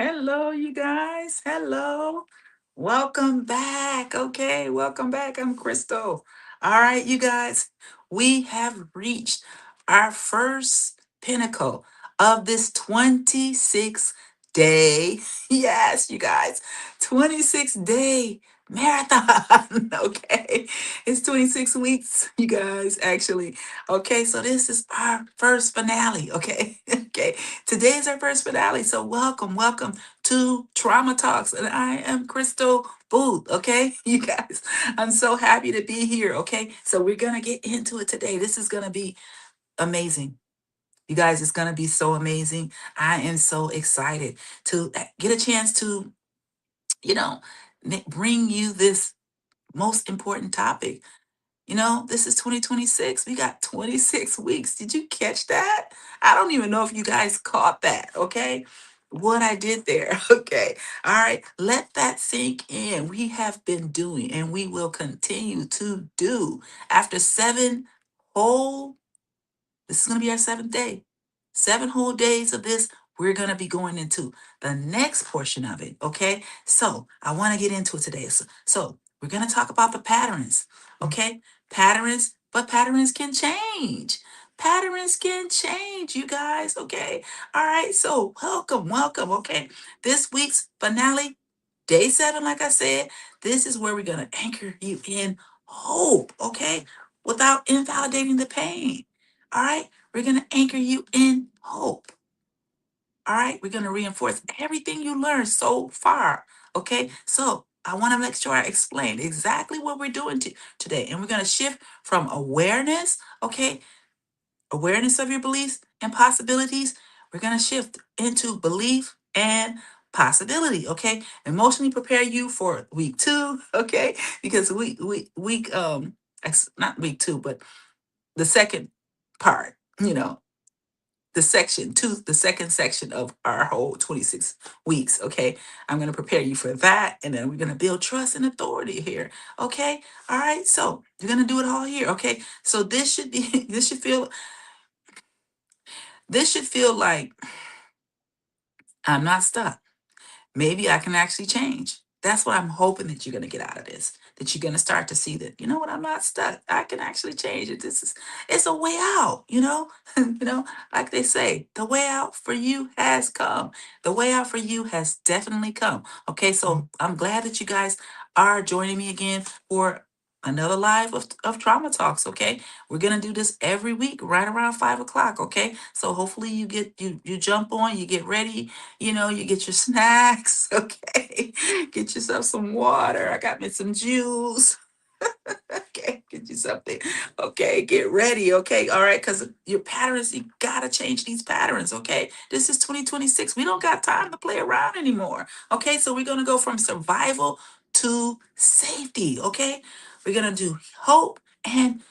Hello, you guys. Hello. Welcome back. Okay, welcome back. I'm Crystal. All right, you guys, we have reached our first pinnacle of this 26-day. Yes, you guys, 26-day marathon. Okay, it's 26 weeks, you guys, actually. Okay, so this is our first finale. Okay, okay. Today is our first finale. So welcome, welcome to Trauma Talks. And I am Crystal Booth. Okay, you guys, I'm so happy to be here. Okay, so we're going to get into it today. This is going to be amazing. You guys, it's going to be so amazing. I am so excited to get a chance to, you know, bring you this most important topic. This is 2026. We got 26 weeks. Did you catch that? I don't even know if you guys caught that, okay? What I did there, okay? All right, let that sink in. We have been doing and we will continue to do after whole this is going to be our seventh day. 7 whole days of this, we're going to be going into the next portion of it. Okay. So I want to get into it today. So we're going to talk about the patterns. Okay. Patterns, but patterns can change. Patterns can change, you guys. Okay. All right. So welcome, welcome. Okay. This week's finale, day 7, like I said, this is where we're going to anchor you in hope. Okay. Without invalidating the pain. All right. We're going to anchor you in hope. All right. We're going to reinforce everything you learned so far. Okay. So I want to make sure I explain exactly what we're doing today. And we're going to shift from awareness, okay, awareness of your beliefs and possibilities. We're going to shift into belief and possibility, okay? Emotionally prepare you for week 2, okay? Because week not week 2, but the second part, the second section of our whole 26 weeks. Okay. I'm going to prepare you for that. And then we're going to build trust and authority here. Okay. All right. So you're going to do it all here. Okay. So this should be, this should feel like I'm not stuck. Maybe I can actually change. That's what I'm hoping that you're going to get out of this. That you're going to start to see that, you know what, I'm not stuck. I can actually change it. It's a way out, like they say, the way out for you has come. The way out for you has definitely come. Okay, so I'm glad that you guys are joining me again for another live of Trauma Talks. Okay, we're gonna do this every week right around 5 o'clock. Okay, so hopefully you jump on, you get ready, you get your snacks, okay? Get yourself some water. I got me some juice. Okay, get you something. Okay, get ready. Okay, all right, because your patterns, you gotta change these patterns. Okay, this is 2026. We don't got time to play around anymore. Okay, so we're gonna go from survival to safety. Okay, we're gonna do hope and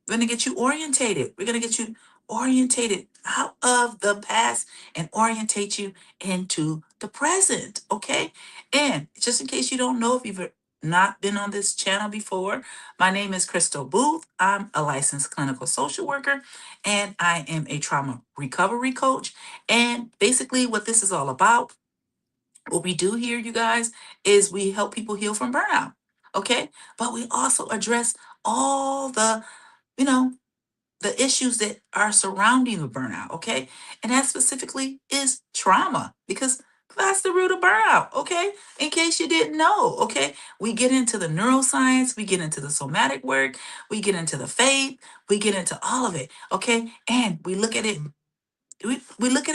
we're going to get you orientated. We're going to get you orientated out of the past and orientate you into the present. Okay. And just in case you don't know, if you've not been on this channel before, my name is Crystal Booth. I'm a licensed clinical social worker and I am a trauma recovery coach. And basically, what this is all about, what we do here, you guys, is we help people heal from burnout. Okay. But we also address all you know, the issues that are surrounding the burnout, okay? And that specifically is trauma because that's the root of burnout, okay? In case you didn't know, okay? We get into the neuroscience, we get into the somatic work, we get into the faith, we get into all of it, okay? And we look at it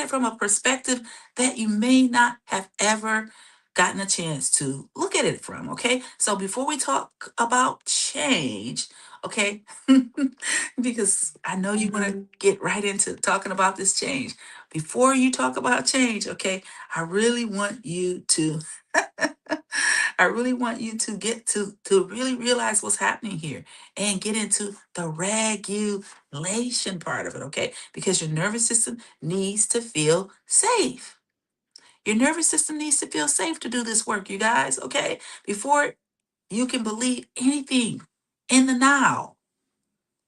from a perspective that you may not have ever gotten a chance to look at it from, okay? So before we talk about change, okay, because I know you want to get right into talking about this change. Before you talk about change, okay, I really want you to I really want you to get to really realize what's happening here and get into the regulation part of it, okay? Because your nervous system needs to feel safe. Your nervous system needs to feel safe to do this work, you guys, okay? Before you can believe anything in the now,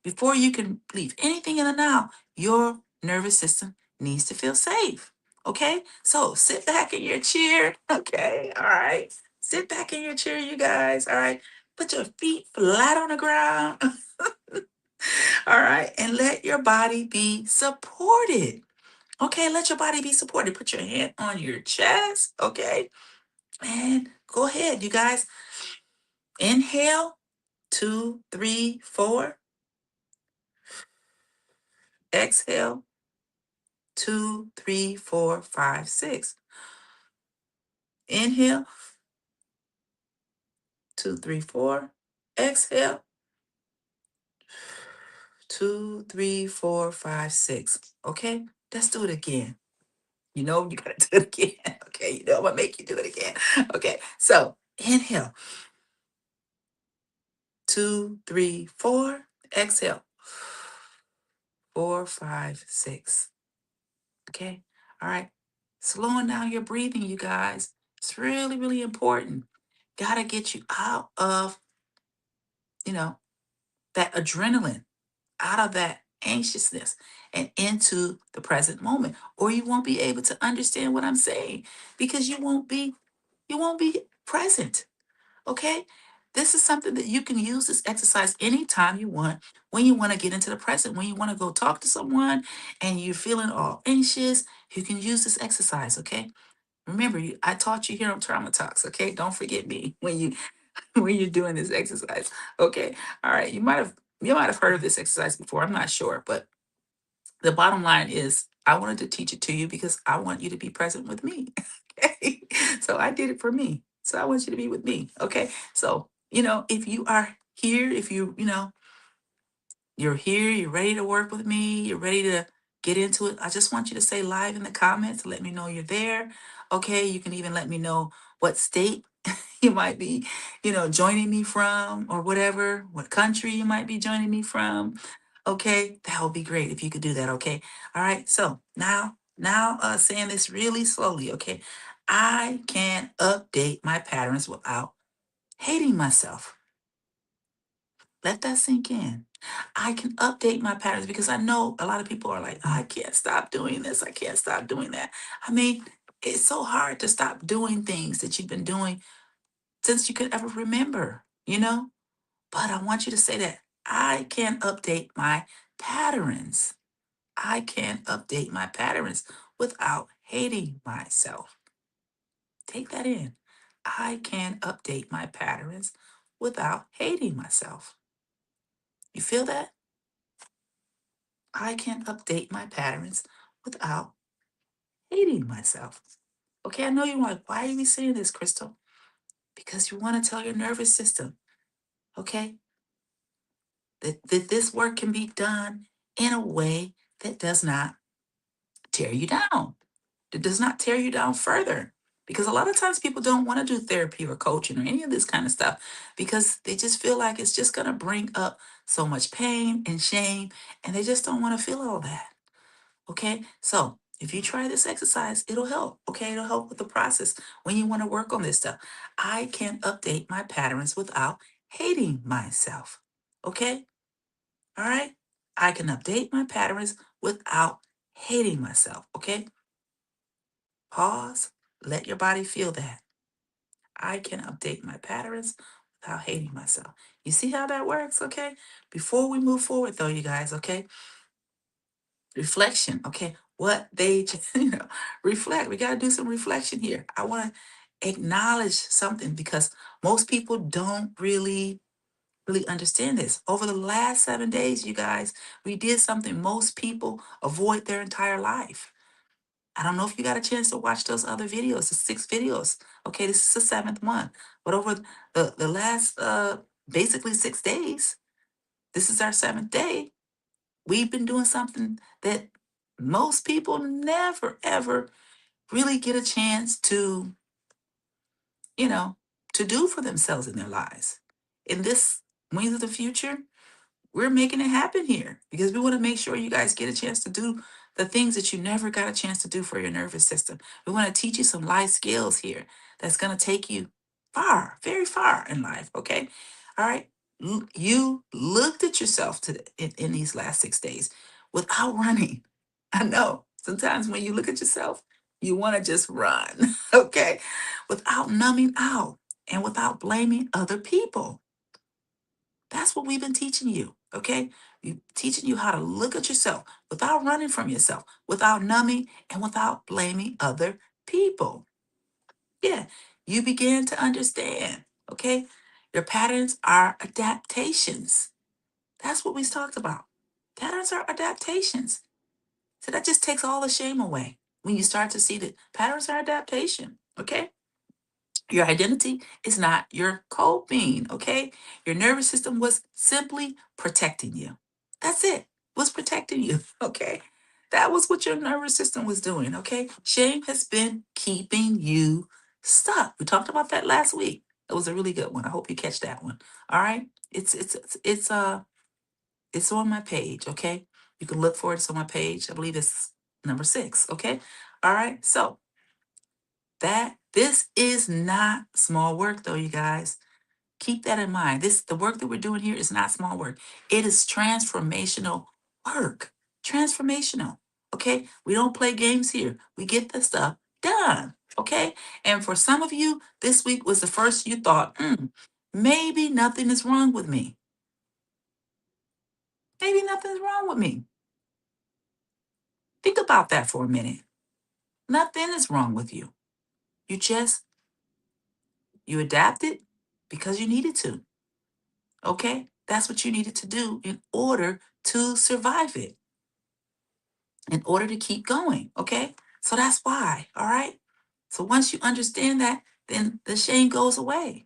before you can believe anything in the now, your nervous system needs to feel safe. Okay, so sit back in your chair. Okay, all right. Sit back in your chair, you guys. All right. Put your feet flat on the ground. All right. And let your body be supported. Okay, let your body be supported. Put your hand on your chest. Okay. And go ahead, you guys. Inhale, two, three, four. Exhale, two, three, four, five, six. Inhale, two, three, four. Exhale, two, three, four, five, six. Okay, let's do it again. You know, you gotta do it again. Okay, you know, I'm gonna make you do it again. Okay, so inhale, two, three, four. Exhale, four, five, six. Okay, all right. Slowing down your breathing, you guys. It's really, really important. Gotta get you out of, you know, that adrenaline, out of that anxiousness and into the present moment, or you won't be able to understand what I'm saying because you won't be present. Okay, this is something that you can use this exercise anytime you want, when you want to get into the present, when you want to go talk to someone and you're feeling all anxious, you can use this exercise. Okay, remember, I taught you here on Trauma Talks. Okay, don't forget me when you when you're doing this exercise. Okay. All right. You might have heard of this exercise before. I'm not sure, but the bottom line is I wanted to teach it to you because I want you to be present with me. Okay. So I did it for me. So I want you to be with me. Okay. So, if you are here, if you're here, you're ready to work with me, you're ready to get into it. I just want you to say live in the comments. Let me know you're there. Okay. You can even let me know what state you might be, joining me from, or whatever, what country you might be joining me from. Okay, that would be great if you could do that. Okay, all right. So now, saying this really slowly. Okay, I can update my patterns without hating myself. Let that sink in. I can update my patterns because I know a lot of people are like, I can't stop doing this. I can't stop doing that. I mean, it's so hard to stop doing things that you've been doing since you could ever remember. But I want you to say that I can update my patterns. I can update my patterns without hating myself. Take that in. I can update my patterns without hating myself. You feel that? I can update my patterns without hating myself. Okay, I know you're like, why are you saying this, Crystal? Because you want to tell your nervous system, okay, that this work can be done in a way that does not tear you down. It does not tear you down further. Because a lot of times people don't want to do therapy or coaching or any of this kind of stuff because they just feel like it's just going to bring up so much pain and shame, and they just don't want to feel all that. Okay. So if you try this exercise, it'll help. Okay. It'll help with the process when you want to work on this stuff. I can update my patterns without hating myself. Okay. All right. I can update my patterns without hating myself. Okay. Pause. Let your body feel that. I can update my patterns without hating myself. You see how that works? Okay. Before we move forward, though, you guys, okay, reflection. Okay. What they, reflect. We got to do some reflection here. I want to acknowledge something because most people don't really understand this. Over the last 7 days, you guys, we did something most people avoid their entire life. I don't know if you got a chance to watch those other videos, the 6 videos. Okay, this is the seventh one. But over the last basically 6 days, this is our seventh day. We've been doing something that most people never ever really get a chance you know, to do for themselves in their lives. In this Wings of the Future, we're making it happen here because we want to make sure you guys get a chance to do the things that you never got a chance to do for your nervous system. We want to teach you some life skills here that's going to take you far, very far in life. Okay. All right. You looked at yourself in these last 6 days without running. I know sometimes when you look at yourself, You want to just run, okay? Without numbing out and without blaming other people. That's what we've been teaching you, okay? We teaching you how to look at yourself without running from yourself, without numbing and without blaming other people. Yeah, you begin to understand, okay? Your patterns are adaptations. That's what we talked about. Patterns are adaptations. So that just takes all the shame away when you start to see that patterns are adaptation, okay? Your identity is not your coping, okay? Your nervous system was simply protecting you. That's it. Was protecting you, okay? That was what your nervous system was doing, okay? Shame has been keeping you stuck. We talked about that last week. It was a really good one. I hope you catch that one. All right? It's on my page, okay? You can look for it. It's on my page. I believe it's number 6, okay? All right. So, that this is not small work though, you guys. Keep that in mind. The work that we're doing here is not small work. It is transformational work. Transformational. Okay? We don't play games here. We get the stuff done. Okay? And for some of you, this week was the first you thought, maybe nothing is wrong with me. Maybe nothing's wrong with me. Think about that for a minute. Nothing is wrong with you. You just you adapted because you needed to. Okay? That's what you needed to do in order to survive it, in order to keep going. Okay? So that's why. All right? So once you understand that, then the shame goes away.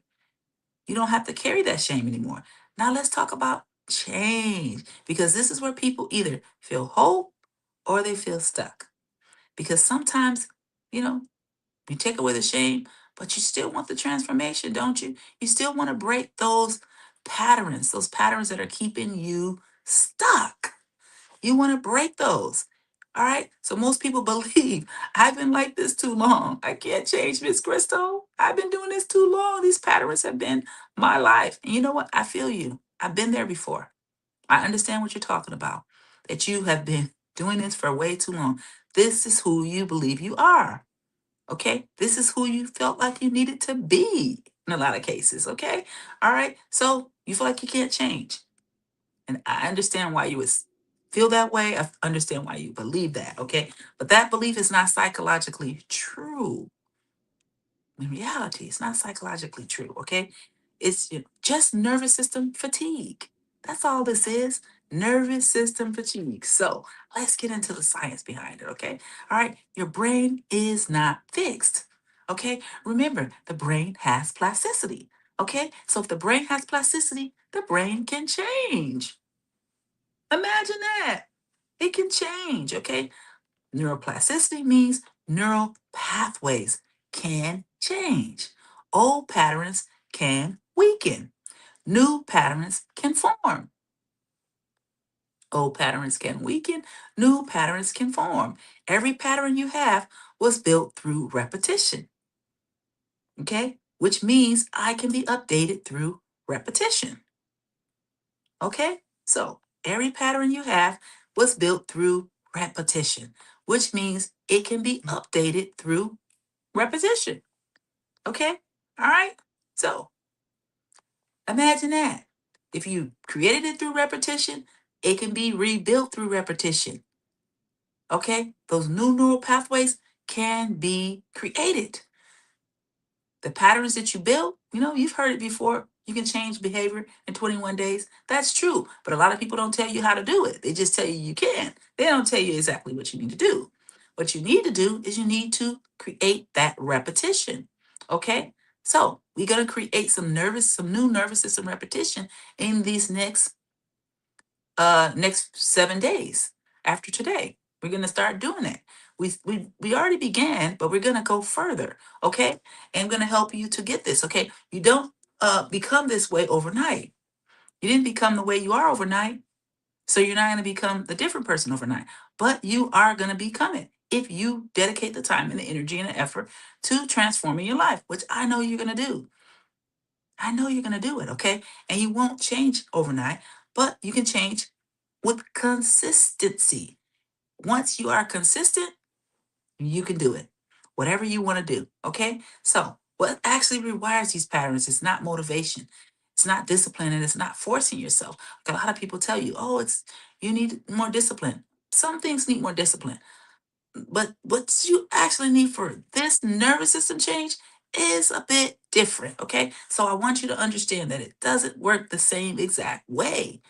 You don't have to carry that shame anymore. Now let's talk about change because this is where people either feel hope or they feel stuck. Because sometimes, you know, you take away the shame, but you still want the transformation, don't you? You still want to break those patterns that are keeping you stuck. You want to break those. All right. So most people believe I've been like this too long. I can't change, Miss Crystal. I've been doing this too long. These patterns have been my life. And you know what? I feel you. I've been there before. I understand what you're talking about. That you have been doing this for way too long. This is who you believe you are. Okay. This is who you felt like you needed to be in a lot of cases. Okay. All right. So you feel like you can't change. And I understand why you would feel that way. I understand why you believe that. Okay. But that belief is not psychologically true. In reality, it's not psychologically true. Okay. It's just nervous system fatigue. That's all this is. Nervous system fatigue. So let's get into the science behind it. Okay. All right. Your brain is not fixed. Okay. Remember, the brain has plasticity. Okay. So if the brain has plasticity, the brain can change. Imagine that. It can change, okay? Neuroplasticity means neural pathways can change. Old patterns can weaken. New patterns can form. Old patterns can weaken. New patterns can form. Every pattern you have was built through repetition, okay? Which means I can be updated through repetition. Okay? So every pattern you have was built through repetition, which means it can be updated through repetition. Okay? All right? So imagine that. If you created it through repetition, it can be rebuilt through repetition. Okay? Those new neural pathways can be created. The patterns that you build, you've heard it before. You can change behavior in 21 days. That's true. But a lot of people don't tell you how to do it. They just tell you you can. They don't tell you exactly what you need to do. What you need to do is you need to create that repetition. Okay? So we're going to create some new nervous system repetition in these next 7 days after today. We're gonna start doing it. We already began, but we're gonna go further. Okay, and I'm gonna help you to get this. Okay, you don't become this way overnight. You didn't become the way you are overnight, so you're not gonna become the different person overnight. But you are gonna become it if you dedicate the time and the energy and the effort to transforming your life, which I know you're gonna do. I know you're gonna do it. Okay, and you won't change overnight, but you can change with consistency. Once you are consistent, you can do it. whatever you want to do. Okay. So, what actually rewires these patterns is not motivation, it's not discipline, and it's not forcing yourself. Like a lot of people tell you, oh, it's you need more discipline. Some things need more discipline. But what you actually need for this nervous system change is a bit different. Okay. So, I want you to understand that it doesn't work the same exact way,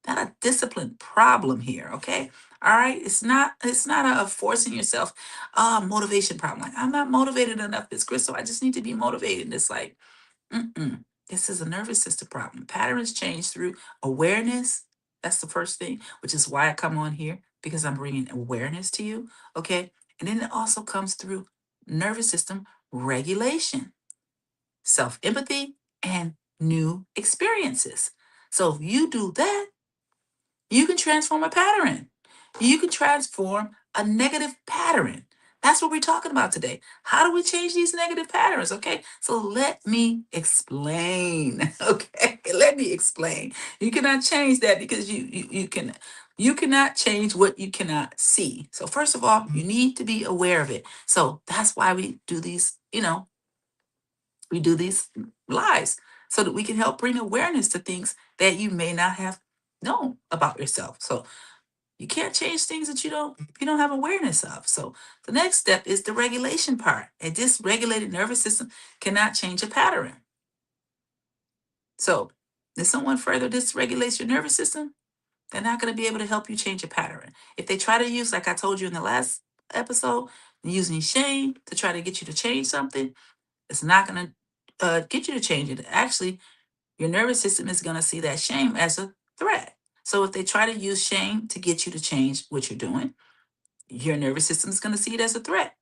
not a discipline problem here, okay? All right, it's not a forcing yourself motivation problem. Like, I'm not motivated enough, Miss Crystal, I just need to be motivated. And it's like, mm-mm. This is a nervous system problem. Patterns change through awareness. That's the first thing, which is why I come on here, because I'm bringing awareness to you, okay? And then it also comes through nervous system regulation, self empathy, and new experiences. So if you do that, you can transform a pattern. You can transform a negative pattern. That's what we're talking about today. How do we change these negative patterns? Okay. So let me explain. Okay. Let me explain. You cannot change that because you cannot change what you cannot see. So first of all, you need to be aware of it. So that's why we do these lives so that we can help bring awareness to things that you may not have known about yourself. So you can't change things that you don't have awareness of. So the next step is the regulation part. A dysregulated nervous system cannot change a pattern. So if someone further dysregulates your nervous system, they're not going to be able to help you change a pattern. If they try to use, like I told you in the last episode, using shame to try to get you to change something, it's not going to get you to change it. Actually, your nervous system is going to see that shame as a threat. So if they try to use shame to get you to change what you're doing, your nervous system is going to see it as a threat.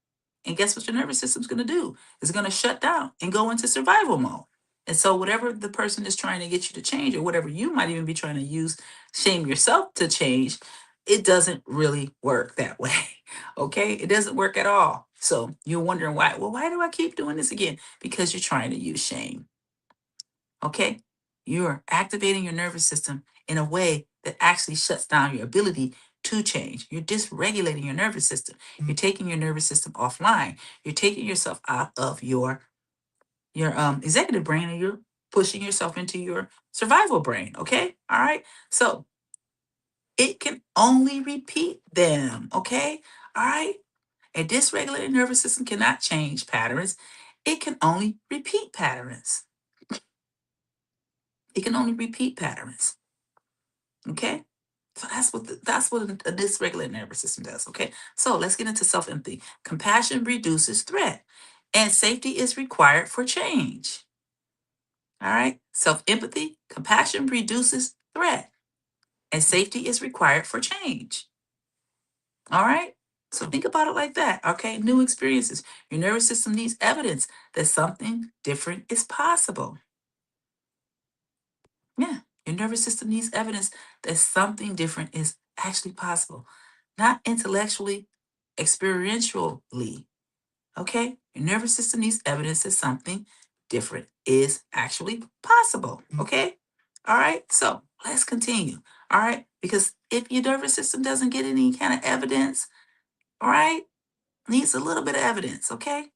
And guess what your nervous system is going to do? It's going to shut down and go into survival mode. And so, whatever the person is trying to get you to change, or whatever you might even be trying to use shame yourself to change, it doesn't really work that way. Okay. It doesn't work at all. So, you're wondering why. Well, why do I keep doing this again? Because you're trying to use shame. Okay. You're activating your nervous system in a way that actually shuts down your ability to change. You're dysregulating your nervous system. You're taking your nervous system offline. You're taking yourself out of your executive brain, and you're pushing yourself into your survival brain. Okay. All right. So it can only repeat them. Okay. All right. A dysregulated nervous system cannot change patterns. It can only repeat patterns. It can only repeat patterns. Okay. So that's what a dysregulated nervous system does. Okay. So let's get into self-empathy. Compassion reduces threat, and safety is required for change. All right. Self-empathy, compassion reduces threat, and safety is required for change. All right. So think about it like that. Okay. New experiences. Your nervous system needs evidence that something different is possible. Yeah, your nervous system needs evidence that something different is actually possible, not intellectually, experientially. Okay? Your nervous system needs evidence that something different is actually possible. Okay? All right? So let's continue. All right? Because if your nervous system doesn't get any kind of evidence, all right, needs a little bit of evidence. Okay?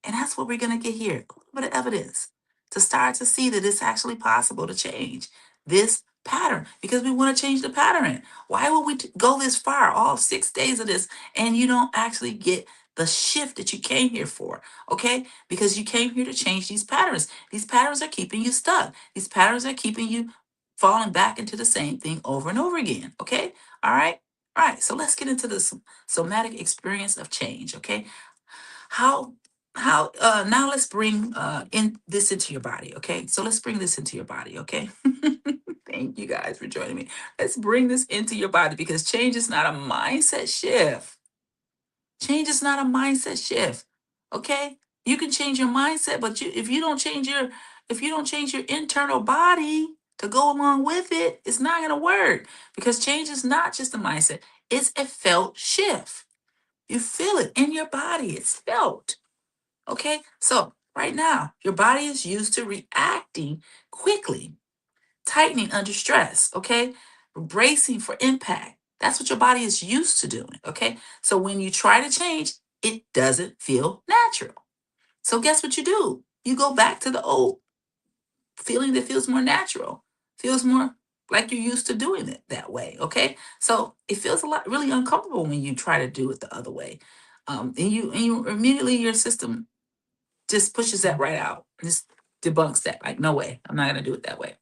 And that's what we're going to get here, a little bit of evidence to start to see that it's actually possible to change this pattern, because we want to change the pattern. Why would we go this far, all 6 days of this, and you don't actually get the shift that you came here for? Okay? Because you came here to change these patterns. These patterns are keeping you stuck. These patterns are keeping you falling back into the same thing over and over again. Okay? All right? All right. So let's get into the somatic experience of change. Okay? how how now let's bring in this into your body. Okay, so let's bring this into your body. Okay. Thank you guys for joining me. Let's bring this into your body, because change is not a mindset shift. Change is not a mindset shift. Okay, you can change your mindset, but if you don't change your internal body to go along with it, it's not going to work, because change is not just a mindset, it's a felt shift. You feel it in your body, it's felt. Okay, so right now, your body is used to reacting quickly, tightening under stress, okay, bracing for impact. That's what your body is used to doing, okay? So when you try to change, it doesn't feel natural. So guess what you do? You go back to the old feeling that feels more natural, feels more like you're used to doing it that way. Okay. So it feels a lot really uncomfortable when you try to do it the other way. And you immediately your system just pushes that right out, just debunks that. Like, no way, I'm not gonna do it that way.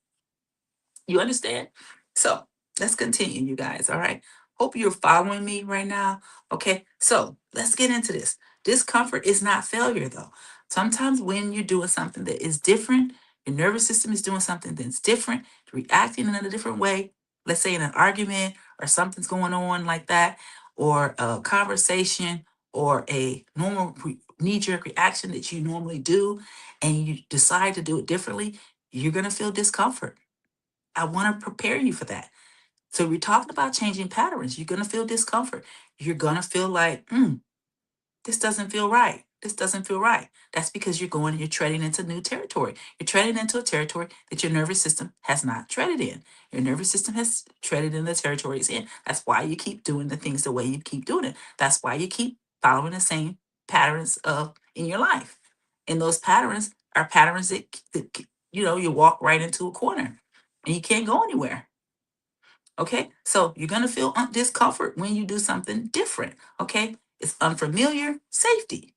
You understand? So let's continue, you guys. All right. Hope you're following me right now. Okay. So let's get into this. Discomfort is not failure, though. Sometimes when you're doing something that is different, your nervous system is doing something that's different, reacting in a different way. Let's say in an argument or something's going on like that, or a conversation or a normal knee jerk reaction that you normally do, and you decide to do it differently, you're going to feel discomfort. I want to prepare you for that. So we're talking about changing patterns. You're going to feel discomfort. You're going to feel like, this doesn't feel right. This doesn't feel right. That's because you're treading into new territory. You're treading into a territory that your nervous system has not treaded in. Your nervous system has treaded in the territory it's in. That's why you keep doing the things the way you keep doing it. That's why you keep following the same patterns of in your life. And those patterns are patterns that you walk right into a corner and you can't go anywhere. Okay, so you're going to feel discomfort when you do something different. Okay, it's unfamiliar safety.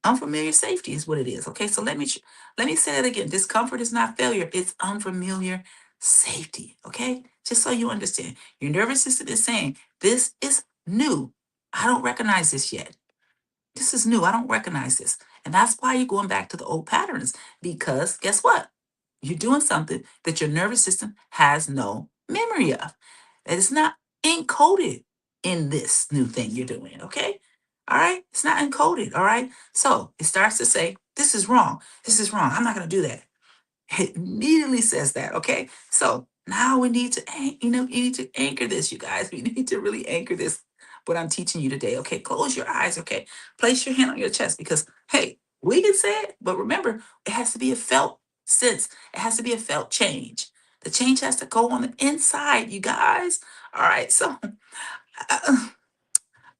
Unfamiliar safety is what it is. Okay, so let me say that again. Discomfort is not failure, it's unfamiliar safety. Okay, just so you understand, your nervous system is saying this is new. I don't recognize this yet. This is new. I don't recognize this. And that's why you're going back to the old patterns, because guess what? You're doing something that your nervous system has no memory of. That it's not encoded in this new thing you're doing. Okay. All right. It's not encoded. All right. So it starts to say, this is wrong. This is wrong. I'm not going to do that. It immediately says that. Okay. So now we need to, you need to anchor this, you guys. We need to really anchor this, what I'm teaching you today. Okay. Close your eyes. Okay. Place your hand on your chest because, hey, we can say it, but remember, it has to be a felt sense. It has to be a felt change. The change has to go on the inside, you guys. All right. So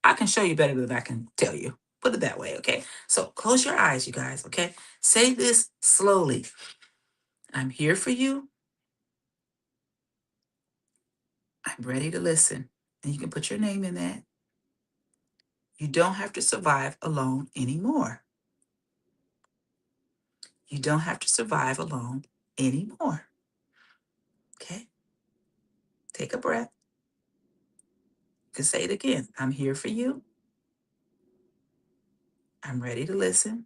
I can show you better than I can tell you. Put it that way. Okay. So close your eyes, you guys. Okay. Say this slowly. I'm here for you. I'm ready to listen. And you can put your name in that. You don't have to survive alone anymore. You don't have to survive alone anymore. Okay? Take a breath. You can say it again. I'm here for you. I'm ready to listen.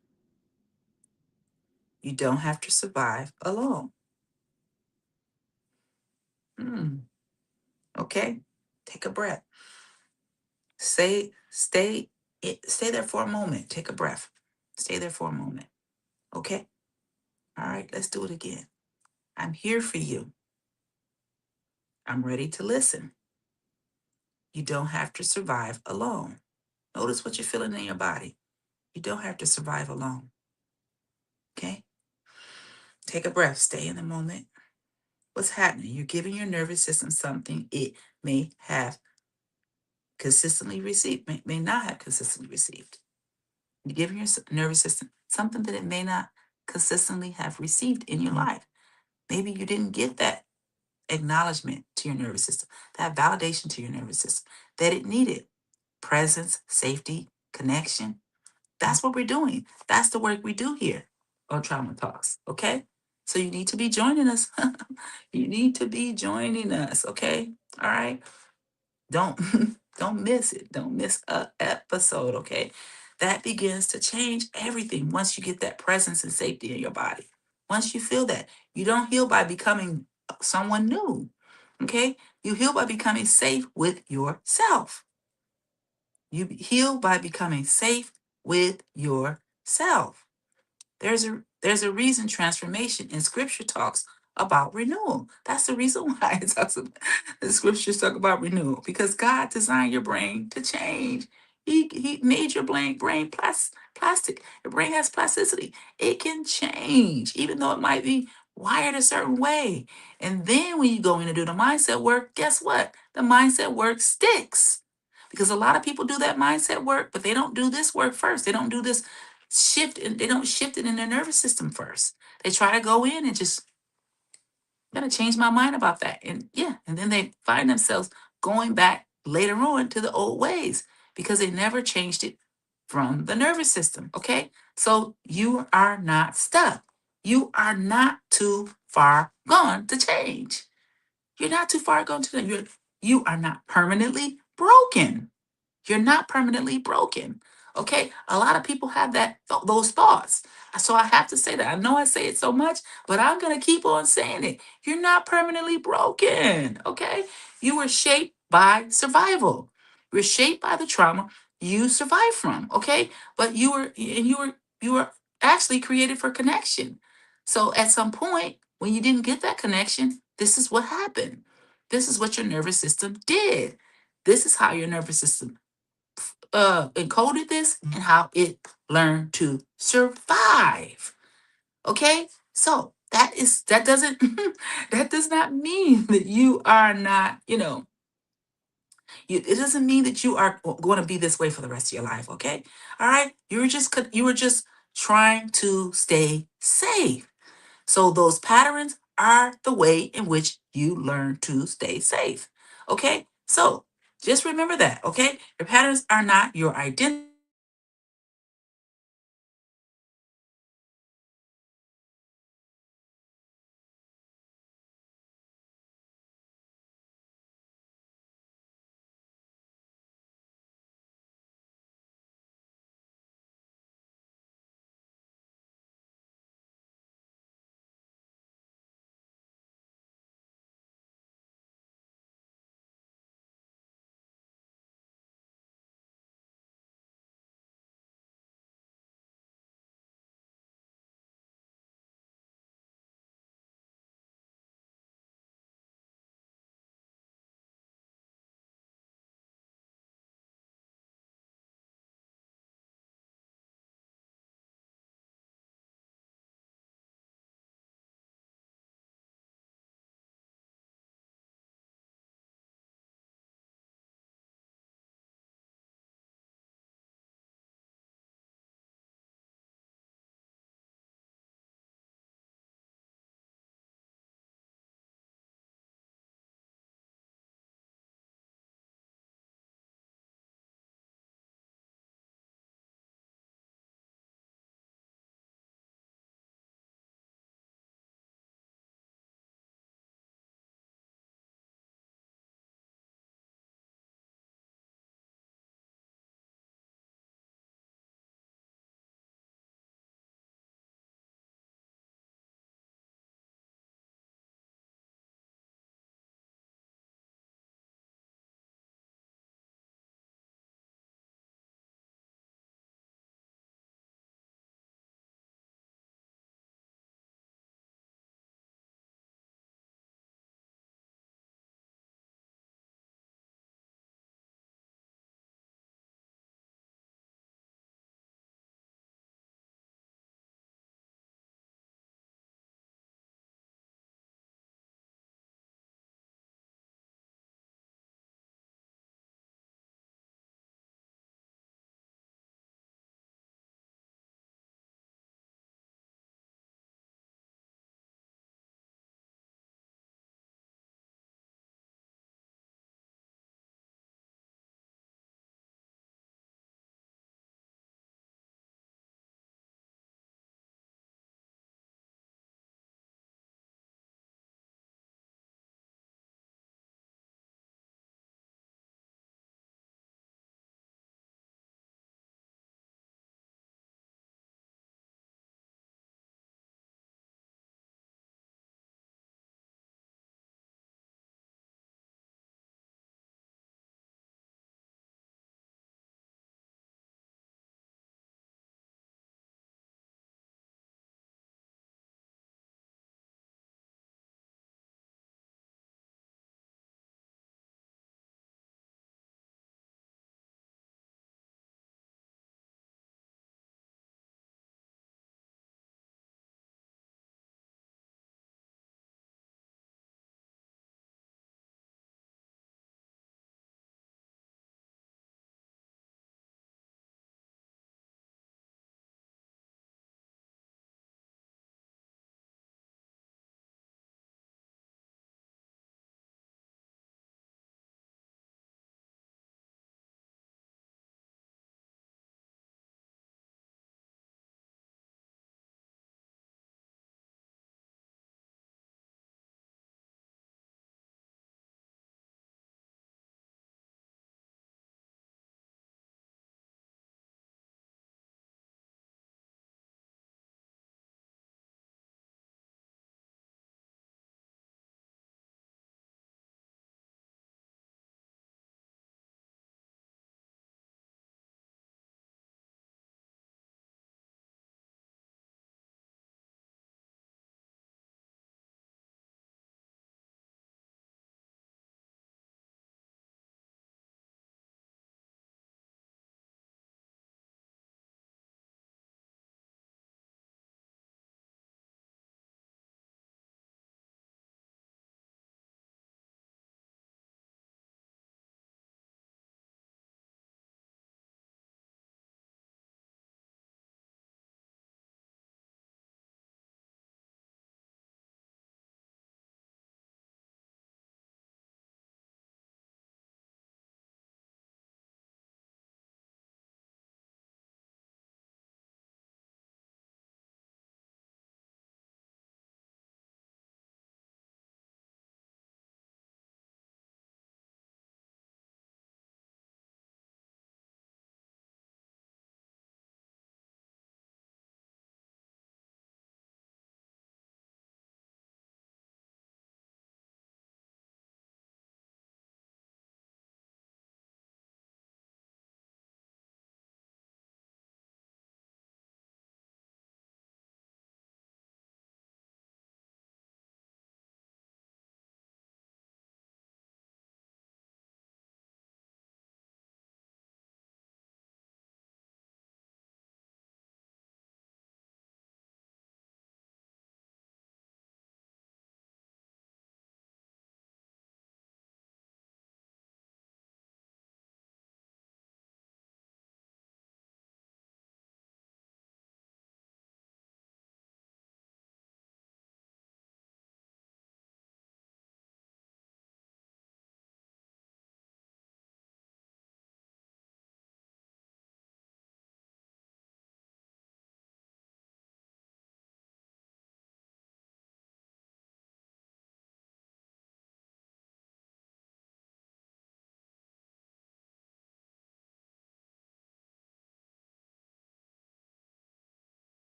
You don't have to survive alone. Hmm. Okay? Take a breath. Stay there for a moment. Take a breath. Stay there for a moment. Okay? All right, let's do it again. I'm here for you. I'm ready to listen. You don't have to survive alone. Notice what you're feeling in your body. You don't have to survive alone. Okay? Take a breath. Stay in the moment. What's happening? You're giving your nervous system something it may have consistently received, may not have consistently received. You're giving your nervous system something that it may not consistently have received in your life. Maybe you didn't get that acknowledgement to your nervous system, that validation to your nervous system that it needed. Presence, safety, connection. That's what we're doing. That's the work we do here on Trauma Talks. Okay. So you need to be joining us. You need to be joining us. Okay. All right. Don't don't miss it. Don't miss a episode. Okay. That begins to change everything once you get that presence and safety in your body. Once you feel that, you don't heal by becoming someone new. Okay. You heal by becoming safe with yourself. You heal by becoming safe with yourself. There's a reason transformation in scripture talks about renewal. That's the reason why it talks about, the scriptures talk about renewal, because God designed your brain to change. He made your brain plastic. Your brain has plasticity. It can change, even though it might be wired a certain way. And then when you go in to do the mindset work, guess what? The mindset work sticks because a lot of people do that mindset work, but they don't do this work first. They don't do this shift, and they don't shift it in their nervous system first. They try to go in and just gotta change my mind about that. And yeah, and then they find themselves going back later on to the old ways because they never changed it from the nervous system. Okay. So you are not stuck. You are not too far gone to change. You're not too far gone to you are not permanently broken. You're not permanently broken. Okay? A lot of people have those thoughts. So I have to say that. I know I say it so much, but I'm going to keep on saying it. You're not permanently broken. Okay? You were shaped by survival. You were shaped by the trauma you survived from. Okay? But you were actually created for connection. So at some point, when you didn't get that connection, this is what happened. This is what your nervous system did. This is how your nervous system encoded this and how it learned to survive. Okay, so that doesn't that does not mean that you are not, it doesn't mean that you are going to be this way for the rest of your life. Okay, all right, you were just trying to stay safe. So those patterns are the way in which you learn to stay safe. Okay? So just remember that, okay? Your patterns are not your identity.